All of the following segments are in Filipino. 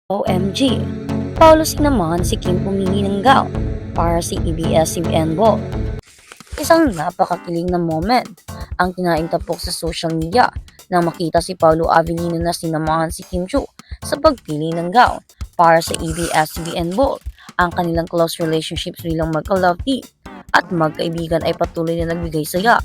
OMG! Paulo sinamahan si Kim pumili ng gown para si ABS-CBN Ball. Isang napakakilig na moment ang kinaintapok sa social media nang makita si Paulo Avellino na sinamahan si Kim Chiu sa pagpili ng gown para sa ABS-CBN Ball. Ang kanilang close relationships bilang magka-love team at magkaibigan ay patuloy na nagbigay saya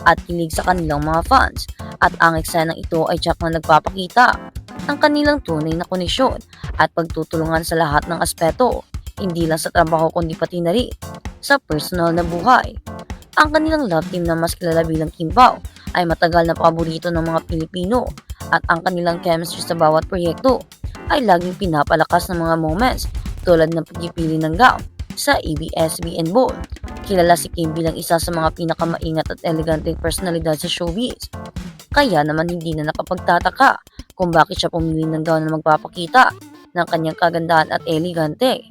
at kilig sa kanilang mga fans, at ang eksenang ito ay tiyak na nagpapakita ng kanilang tunay na koneksyon at pagtutulungan sa lahat ng aspeto, hindi lang sa trabaho kundi pati na rin sa personal na buhay. Ang kanilang love team na mas kilala bilang Kim Pao ay matagal na paborito ng mga Pilipino, at ang kanilang chemistry sa bawat proyekto ay laging pinapalakas ng mga moments tulad ng pagpipili ng gown sa ABS-CBN Ball. Kilala si Kim bilang isa sa mga pinakamaingat at eleganteng personalidad sa showbiz. Kaya naman hindi na nakapagtataka kung bakit siya pumili ng gown na magpapakita ng kanyang kagandahan at elegante.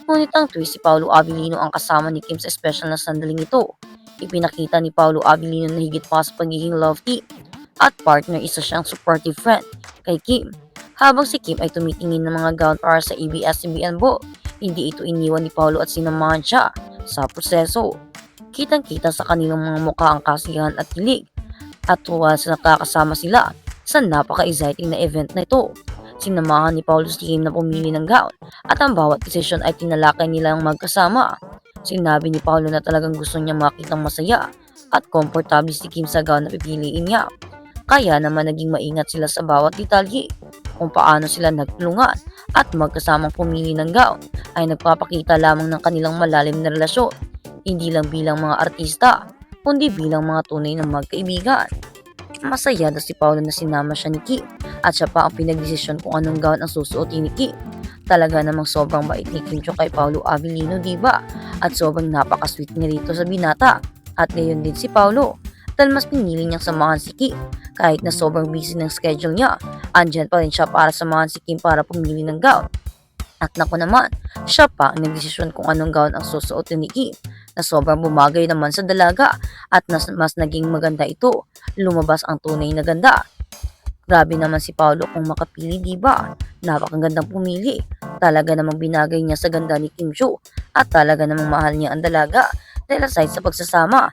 Ngunit ang twist, si Paulo Avellino ang kasama ni Kim sa special na sandaling ito. Ipinakita ni Paulo Avellino na higit pa sa pagiging love team at partner, isa siyang supportive friend kay Kim. Habang si Kim ay tumitingin ng mga gown para sa ABS-CBN Ball, hindi ito iniwan ni Paulo at sinamahan siya sa proseso. Kitang-kita sa kanilang mga mukha ang kasiyahan at kilig at tuwa sa nakakasama sila sa napaka-exciting na event na ito. Sinamahan ni Paulo si Kim na pumili ng gown at ang bawat desisyon ay tinalakay nilang magkasama. Sinabi ni Paulo na talagang gusto niya makitang masaya at komportable si Kim sa gown na pipiliin niya. Kaya naman naging maingat sila sa bawat detalye. Kung paano sila nagtulungan at magkasamang pumili ng gown ay nagpapakita lamang ng kanilang malalim na relasyon, hindi lang bilang mga artista, kundi bilang mga tunay na magkaibigan. Masaya na si Paulo na sinama siya ni Kim at siya pa ang pinagdesisyon kung anong gown ang susuotin ni Kim. Talaga namang sobrang bait ni Kim Chiu kay Paulo Avellino, diba? At sobrang napaka-sweet niya rito sa binata. At ngayon din si Paulo, dahil mas pinili niyang samahan si Kim. Kahit na sobrang busy ng schedule niya, andyan pa rin siya para samahan si Kim para pumili ng gown. At naku naman, siya pa ang nagdesisyon kung anong gown ang susuotin ni Kim, na sobrang bumagay naman sa dalaga at mas naging maganda ito. Lumabas ang tunay na ganda. Grabe naman si Paulo kung makapili, diba? Napakagandang pumili. Talaga namang binagay niya sa ganda ni Kim Chiu at talaga namang mahal niya ang dalaga dahil aside sa pagsasama,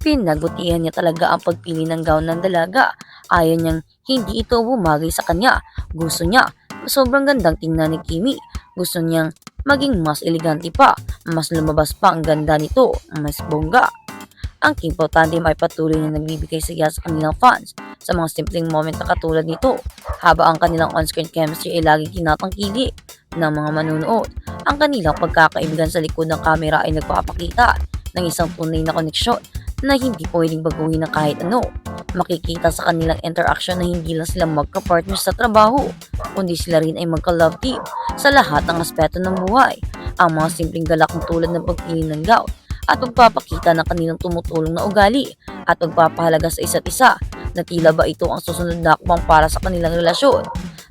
pinagbutihan niya talaga ang pagpili ng gown ng dalaga. Ayaw niyang hindi ito bumagay sa kanya. Gusto niya, sobrang gandang tingnan ni Kimi. Gusto niyang maging mas elegante pa, mas lumabas pa ang ganda nito, mas bongga. Ang Kim Pao tandem ay patuloy na nagbibigay saya sa kanilang fans sa mga simpleng moment na katulad nito, habang ang kanilang on-screen chemistry ay laging tinatangkilik ng mga manunood. Ang kanilang pagkakaibigan sa likod ng kamera ay nagpapakita ng isang tunay na koneksyon na hindi pwedeng baguhin ng kahit ano. Makikita sa kanilang interaction na hindi lang sila magka-partner sa trabaho, kundi sila rin ay magka-love team sa lahat ng aspeto ng buhay. Ang mga simpleng galak tulad ng pagpili ng gown at pagpapakita ng kanilang tumutulong na ugali at pagpapahalaga sa isa't isa, na tila ba ito ang susunod na hakbang para sa kanilang relasyon.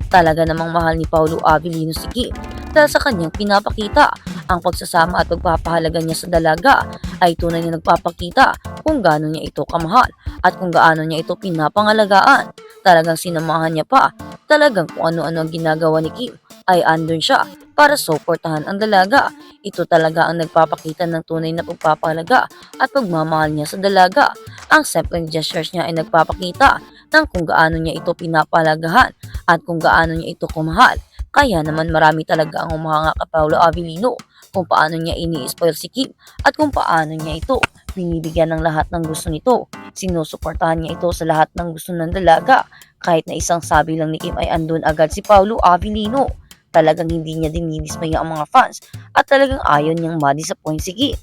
Talaga namang mahal ni Paulo Avellino si Kim dahil sa kanyang pinapakita. Ang pagsasama at pagpapahalaga niya sa dalaga ay tunay na nagpapakita kung gaano niya ito kamahal at kung gaano niya ito pinapangalagaan. Talagang sinamahan niya pa. Talagang kung ano-ano ang ginagawa ni Kim ay andun siya para suportahan ang dalaga. Ito talaga ang nagpapakita ng tunay na pagpapahalaga at pagmamahal niya sa dalaga. Ang simple gestures niya ay nagpapakita ng kung gaano niya ito pinapahalagahan at kung gaano niya ito kumahal. Kaya naman marami talaga ang humahanga kay Paulo Avellino kung paano niya ini-spoil si Kim at kung paano niya ito binibigyan ng lahat ng gusto nito. Sinusuportahan niya ito sa lahat ng gusto ng dalaga. Kahit na isang sabi lang ni Kim ay andun agad si Paulo Avellino. Talagang hindi niya dinidismaya ang mga fans at talagang ayaw niyang ma-disappoint si Kim.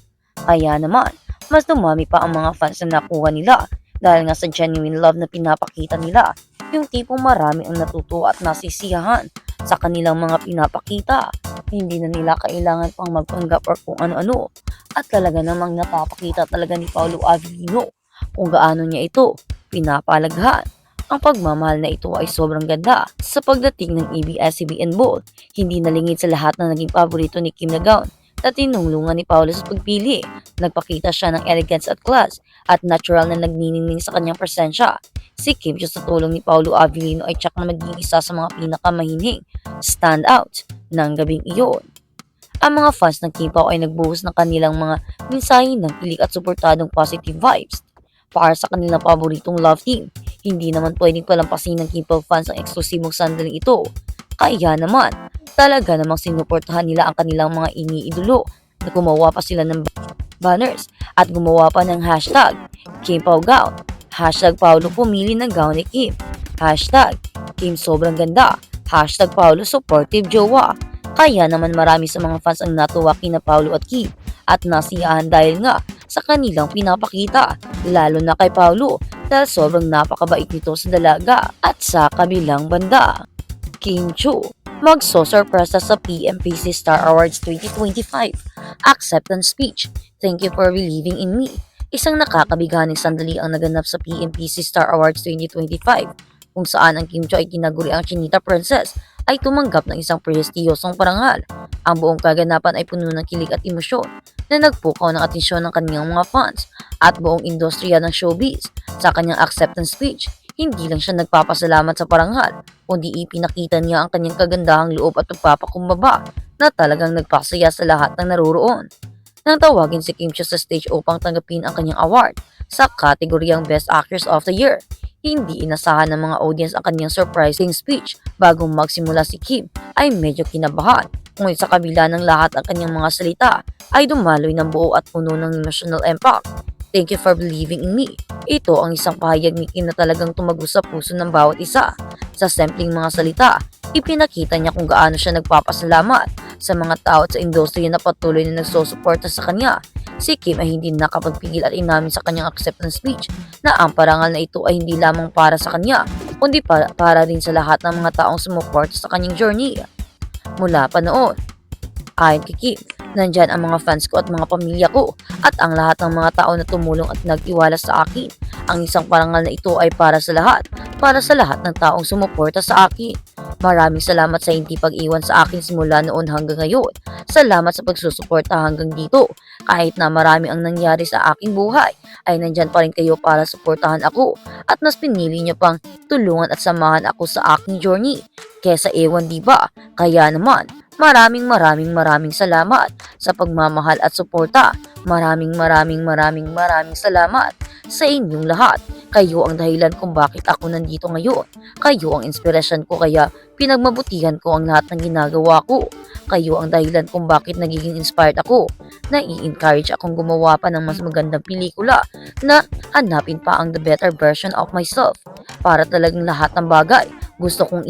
Kaya naman, mas dumami pa ang mga fans na nakuha nila dahil nga sa genuine love na pinapakita nila. Yung tipong marami ang natutuwa at nasisiyahan sa kanilang mga pinapakita. Hindi na nila kailangan pang magpanggap or kung ano-ano. At talaga namang napapakita talaga ni Paulo Avellino kung gaano niya ito pinapalaghan. Ang pagmamahal na ito ay sobrang ganda. Sa pagdating ng ABS-CBN Ball, hindi nalingid sa lahat na naging paborito ni Kim na gown na tinulungan ni Paolo sa pagpili. Nagpakita siya ng elegance at class at natural na nagniningning sa kanyang presensya. Si Kim Chiu sa tulong ni Paolo Avellino ay tsak na maging isa sa mga pinakamahinhing standout ng gabing iyon. Ang mga fans ng K-pop ay nagbuhos ng kanilang mga mensahe ng kilig at suportadong positive vibes para sa kanilang paboritong love team. Hindi naman pwedeng palampasin ng K-pop fans ang eksklusibong sandaling ito. Kaya naman, talaga namang sinuportahan nila ang kanilang mga iniidolo na gumawa pa sila ng banners at gumawa pa ng hashtag KimpawGown, hashtag Paolo pumili ng gown ni Kim, hashtag Kim sobrang ganda, hashtag Paolo supportive jowa. Kaya naman marami sa mga fans ang natuwa kina Paolo at Kim at nasiyahan dahil nga sa kanilang pinapakita, lalo na kay Paolo dahil sobrang napakabait nito sa dalaga. At sa kabilang banda, Kim Chiu magsosorpresa sa PMPC Star Awards 2025 Acceptance Speech. Thank you for believing in me. Isang nakakabiganing sandali ang naganap sa PMPC Star Awards 2025 kung saan ang Kim Chiu ay tinaguri ang Chinita Princess ay tumanggap ng isang prestiyosong parangal. Ang buong kaganapan ay puno ng kilig at emosyon na nagpukaw ng atensyon ng kanyang mga fans at buong industriya ng showbiz. Sa kanyang acceptance speech, hindi lang siya nagpapasalamat sa parangal, kundi ipinakita niya ang kanyang kagandahang loob at pagpapakumbaba na talagang nagpasaya sa lahat ng naroroon. Nang tawagin si Kim Chiu sa stage upang tanggapin ang kanyang award sa kategoryang Best Actress of the Year, hindi inasahan ng mga audience ang kanyang surprising speech. Bago magsimula si Kim ay medyo kinabahan, ngunit sa kabila ng lahat ang kanyang mga salita ay dumaloy ng buo at puno ng emotional impact. Thank you for believing in me. Ito ang isang pahayag ni Kim na talagang tumagos sa puso ng bawat isa. Sa simpleng mga salita, ipinakita niya kung gaano siya nagpapasalamat sa mga tao at sa industriya na patuloy na nagsusuporta sa kanya. Si Kim ay hindi nakapagpigil at inamin sa kanyang acceptance speech na ang parangal na ito ay hindi lamang para sa kanya, kundi para rin sa lahat ng mga taong sumuporta sa kanyang journey. Mula pa noon, ayon kay Kim, nandyan ang mga fans ko at mga pamilya ko at ang lahat ng mga tao na tumulong at nagtiwala sa akin. Ang isang parangal na ito ay para sa lahat ng taong sumuporta sa akin. Maraming salamat sa hindi pag-iwan sa akin simula noon hanggang ngayon. Salamat sa pagsusuporta hanggang dito. Kahit na marami ang nangyari sa aking buhay, ay nandyan pa rin kayo para suportahan ako at mas pinili niyo pang tulungan at samahan ako sa aking journey. Kesa ewan diba? Kaya naman, maraming salamat sa pagmamahal at suporta. Maraming salamat sa inyong lahat. Kayo ang dahilan kung bakit ako nandito ngayon. Kayo ang inspirasyon ko kaya pinagmabutihan ko ang lahat ng ginagawa ko. Kayo ang dahilan kung bakit nagiging inspired ako. Nai-encourage akong gumawa pa ng mas magandang pelikula na hanapin pa ang the better version of myself. Para talagang lahat ng bagay gusto kong